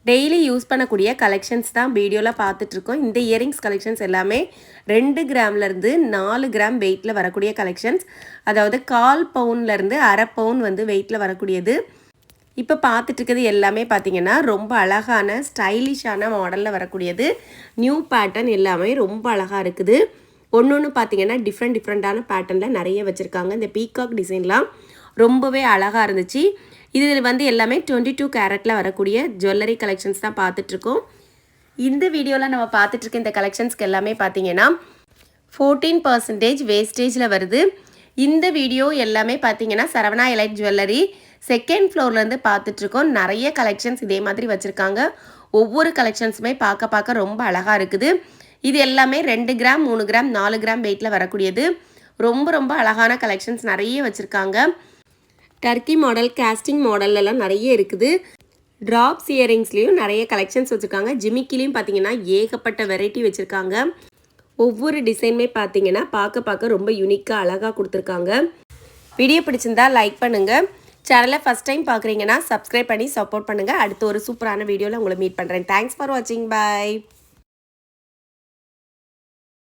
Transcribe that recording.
Daily use பண்ணக்கூடிய collections தான் வீடியோவில் பார்த்துட்ருக்கோம். இந்த இயரிங்ஸ் கலெக்ஷன்ஸ் எல்லாமே 2 கிராம்லேருந்து 4 கிராம் வெயிட்டில் வரக்கூடிய கலெக்ஷன்ஸ். அதாவது 1/4 பவுன்லேருந்து 1/2 பவுன் வந்து வெயிட்டில் வரக்கூடியது. இப்போ பார்த்துட்ருக்கிறது எல்லாமே பார்த்திங்கன்னா ரொம்ப அழகான ஸ்டைலிஷான மாடலில் வரக்கூடியது. நியூ பேட்டர்ன் எல்லாமே ரொம்ப அழகாக இருக்குது. ஒன்று பார்த்திங்கன்னா டிஃப்ரெண்ட்டான பேட்டர்னில் நிறைய வச்சுருக்காங்க. இந்த பீகாக் டிசைன்லாம் ரொம்பவே அழகாக இருந்துச்சு. இதில் வந்து எல்லாமே 22 கேரட்டில் வரக்கூடிய ஜுவல்லரி கலெக்ஷன்ஸ் தான் பார்த்துட்ருக்கோம். இந்த வீடியோவில் நம்ம பார்த்துட்ருக்க இந்த கலெக்ஷன்ஸ்க்கு எல்லாமே பார்த்தீங்கன்னா 14% வேஸ்டேஜில் வருது. இந்த வீடியோ எல்லாமே பார்த்தீங்கன்னா சரவணா எலைட் ஜுவல்லரி செகண்ட் ஃப்ளோர்லேருந்து பார்த்துட்ருக்கோம். நிறைய கலெக்ஷன்ஸ் இதே மாதிரி வச்சுருக்காங்க. ஒவ்வொரு கலெக்ஷன்ஸுமே பார்க்க ரொம்ப அழகாக இருக்குது. இது எல்லாமே 2 கிராம் 3 கிராம் 4 கிராம் வெயிட்டில் வரக்கூடியது. ரொம்ப அழகான கலெக்ஷன்ஸ் நிறைய வச்சுருக்காங்க. டர்க்கி மாடல், காஸ்டிங் மாடல்லாம் நிறைய இருக்குது. ட்ராப்ஸ் இயரிங்ஸ்லேயும் நிறைய கலெக்ஷன்ஸ் வச்சுருக்காங்க. ஜிமிக்கிலையும் பார்த்தீங்கன்னா ஏகப்பட்ட வெரைட்டி வச்சுருக்காங்க. ஒவ்வொரு டிசைனுமே பார்த்தீங்கன்னா பார்க்க ரொம்ப யூனிக்காக அழகாக கொடுத்துருக்காங்க. வீடியோ பிடிச்சிருந்தா லைக் பண்ணுங்கள். சேனலை ஃபஸ்ட் டைம் பார்க்குறீங்கன்னா சப்ஸ்கிரைப் பண்ணி சப்போர்ட் பண்ணுங்கள். அடுத்து ஒரு சூப்பரான வீடியோவில் உங்களை மீட் பண்ணுறேன். தேங்க்ஸ் ஃபார் வாட்சிங். பாய்.